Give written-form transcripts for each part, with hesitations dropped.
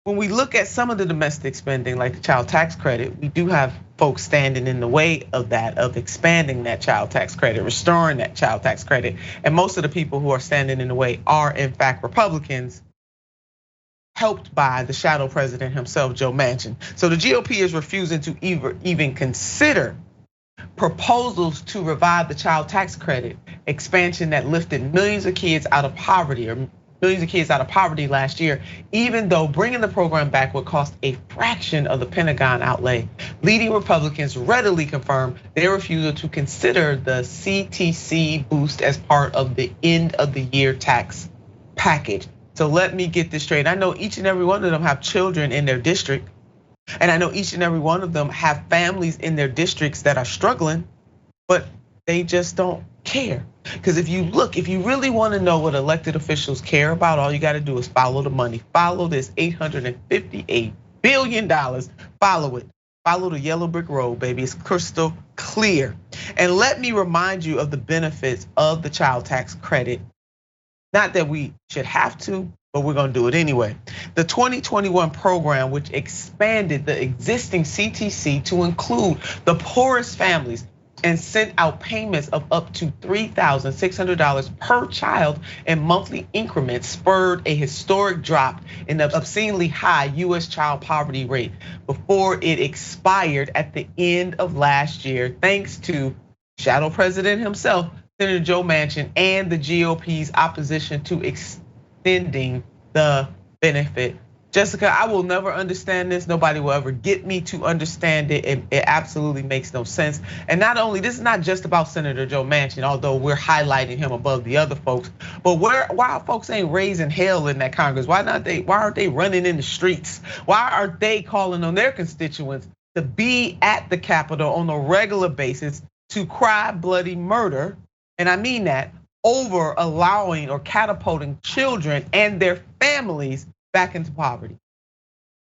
when we look at some of the domestic spending, like the child tax credit, we do have folks standing in the way of that, of expanding that child tax credit, restoring that child tax credit. And most of the people who are standing in the way are in fact Republicans, helped by the shadow president himself, Joe Manchin. So the GOP is refusing to even consider proposals to revive the child tax credit expansion that lifted millions of kids out of poverty, or millions of kids out of poverty last year, even though bringing the program back would cost a fraction of the Pentagon outlay. Leading Republicans readily confirmed their refusal to consider the CTC boost as part of the end of the year tax package. So let me get this straight. I know each and every one of them have children in their district, and I know each and every one of them have families in their districts that are struggling, but they just don't care. Because if you look, if you really want to know what elected officials care about, all you got to do is follow the money. Follow this $858 billion. Follow it. Follow the yellow brick road, baby. It's crystal clear. And let me remind you of the benefits of the child tax credit. Not that we should have to, but we're gonna do it anyway. The 2021 program, which expanded the existing CTC to include the poorest families and sent out payments of up to $3,600 per child in monthly increments, spurred a historic drop in the obscenely high US child poverty rate before it expired at the end of last year, thanks to shadow president himself, Senator Joe Manchin, and the GOP's opposition to extending the benefit. Jessica, I will never understand this. Nobody will ever get me to understand it. It absolutely makes no sense. And not only, this is not just about Senator Joe Manchin, although we're highlighting him above the other folks. But why folks ain't raising hell in that Congress? Why aren't they running in the streets? Why aren't they calling on their constituents to be at the Capitol on a regular basis to cry bloody murder? And I mean that, over allowing or catapulting children and their families back into poverty.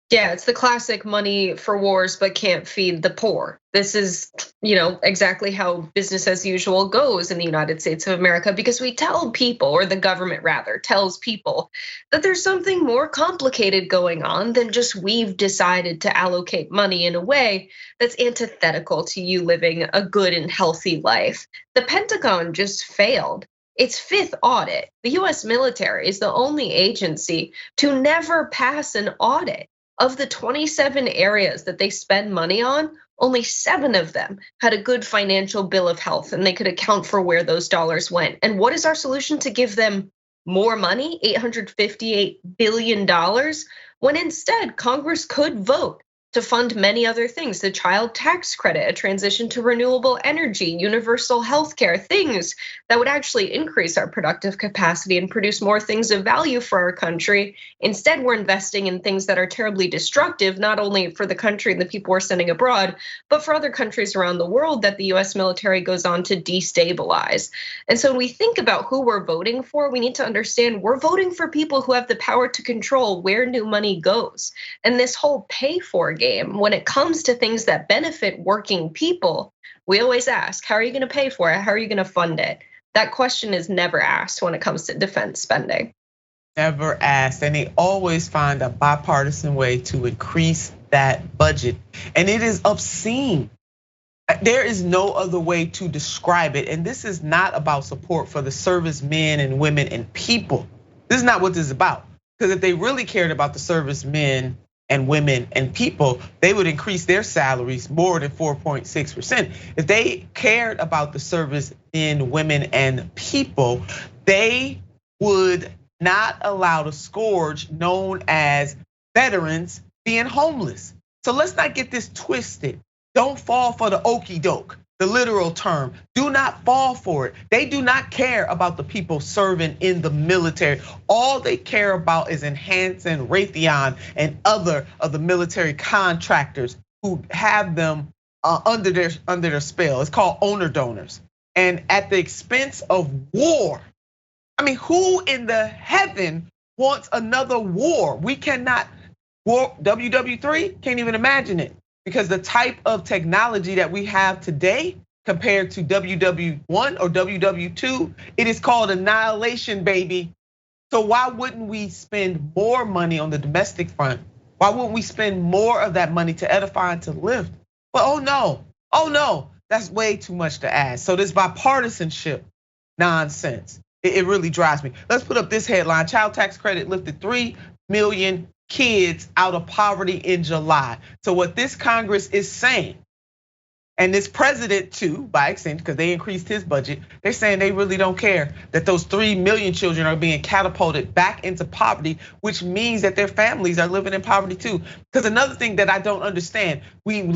Yeah, it's the classic money for wars but can't feed the poor. This is, exactly how business as usual goes in the United States of America, because we tell people, or the government rather, tells people that there's something more complicated going on than just we've decided to allocate money in a way that's antithetical to you living a good and healthy life. The Pentagon just failed its fifth audit. The US military is the only agency to never pass an audit. Of the 27 areas that they spend money on, only 7 of them had a good financial bill of health and they could account for where those dollars went. And what is our solution to give them more money, $858 billion, when instead Congress could vote to fund many other things, the child tax credit, a transition to renewable energy, universal health care, things that would actually increase our productive capacity and produce more things of value for our country. Instead, we're investing in things that are terribly destructive, not only for the country and the people we're sending abroad, but for other countries around the world that the US military goes on to destabilize. And so when we think about who we're voting for, we need to understand we're voting for people who have the power to control where new money goes. And this whole pay for game, when it comes to things that benefit working people, we always ask, how are you gonna pay for it? How are you gonna fund it? That question is never asked when it comes to defense spending. Never asked, and they always find a bipartisan way to increase that budget. And it is obscene. There is no other way to describe it. And this is not about support for the servicemen and women and people. This is not what this is about. Because if they really cared about the servicemen and women and people, they would increase their salaries more than 4.6%. If they cared about the servicemen, women, and people, they would not allow the scourge known as veterans being homeless. So let's not get this twisted. Don't fall for the okie doke, the literal term. Do not fall for it. They do not care about the people serving in the military. All they care about is enhancing Raytheon and other of the military contractors who have them under their spell. It's called owner donors. And at the expense of war. I mean, who in the heaven wants another war? We cannot, war WW3, can't even imagine it. Because the type of technology that we have today compared to WW1 or WW2, it is called annihilation, baby. So why wouldn't we spend more money on the domestic front Why wouldn't we spend more of that money to edify and to lift? But oh no, that's way too much to ask. So this bipartisanship nonsense, it really drives me. Let's put up this headline: child tax credit lifted 3 million kids out of poverty in July. So what this Congress is saying, and this president too, by extension, because they increased his budget, they're saying they really don't care that those 3 million children are being catapulted back into poverty, which means that their families are living in poverty too. Because another thing that I don't understand, when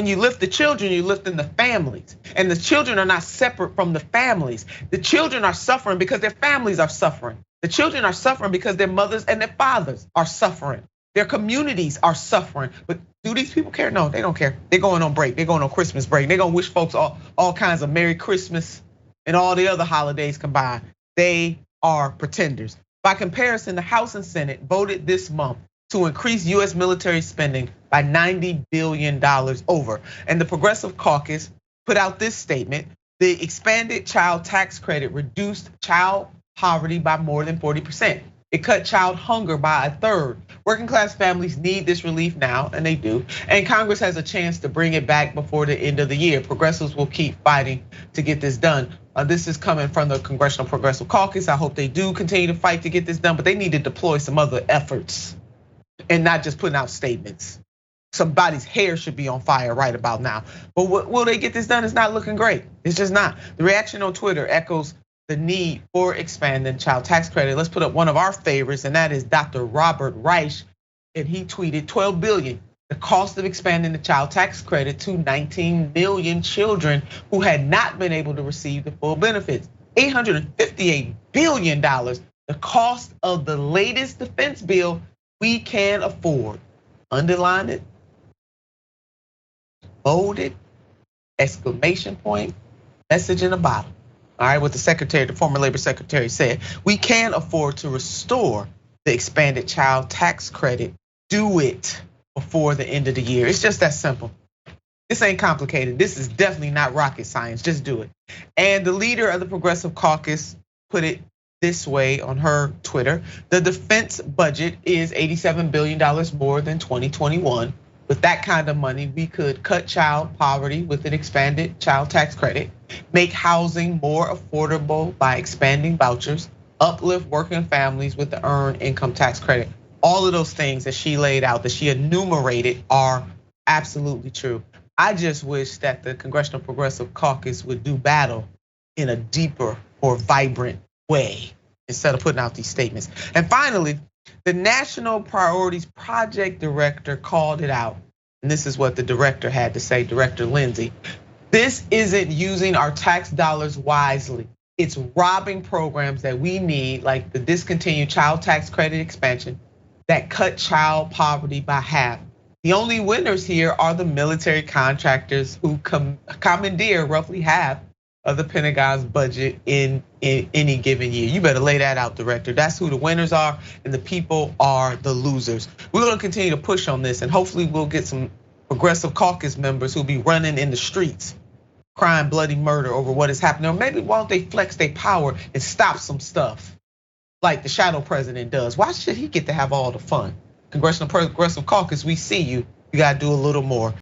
you lift the children, you lift in the families. And the children are not separate from the families. The children are suffering because their families are suffering. The children are suffering because their mothers and their fathers are suffering. Their communities are suffering. But do these people care? No, they don't care. They're going on break. They're going on Christmas break. They're gonna wish folks all kinds of Merry Christmas and all the other holidays combined. They are pretenders. By comparison, the House and Senate voted this month to increase US military spending by $90 billion over. And the Progressive Caucus put out this statement: the expanded child tax credit reduced child poverty by more than 40%. It cut child hunger by 1/3. Working class families need this relief now, and they do. And Congress has a chance to bring it back before the end of the year. Progressives will keep fighting to get this done. This is coming from the Congressional Progressive Caucus. I hope they do continue to fight to get this done, but they need to deploy some other efforts and not just putting out statements. Somebody's hair should be on fire right about now. But will they get this done? It's not looking great. It's just not. The reaction on Twitter echoes the need for expanding child tax credit. Let's put up one of our favorites, and that is Dr. Robert Reich. And he tweeted 12 billion, the cost of expanding the child tax credit to 19 million children who had not been able to receive the full benefits. $858 billion, the cost of the latest defense bill we can afford. Underline it, bold it, exclamation point, message in a bottle. All right, what the former labor secretary said: we can afford to restore the expanded child tax credit. Do it before the end of the year. It's just that simple. This ain't complicated. This is definitely not rocket science. Just do it. And the leader of the Progressive Caucus put it this way on her Twitter: the defense budget is $87 billion more than 2021. With that kind of money, we could cut child poverty with an expanded child tax credit, make housing more affordable by expanding vouchers, uplift working families with the earned income tax credit. All of those things that she laid out, that she enumerated, are absolutely true. I just wish that the Congressional Progressive Caucus would do battle in a deeper, more vibrant way instead of putting out these statements. And finally, the National Priorities Project director called it out. And this is what the director had to say, Director Lindsay. This isn't using our tax dollars wisely. It's robbing programs that we need, like the discontinued child tax credit expansion that cut child poverty by half. The only winners here are the military contractors who commandeer roughly half of the Pentagon's budget in any given year. You better lay that out, Director. That's who the winners are, and the people are the losers. We're gonna continue to push on this, and hopefully we'll get some Progressive Caucus members who'll be running in the streets, crying bloody murder over what is happening. Or maybe why don't they flex their power and stop some stuff like the shadow president does? Why should he get to have all the fun? Congressional Progressive Caucus, we see you. You gotta do a little more.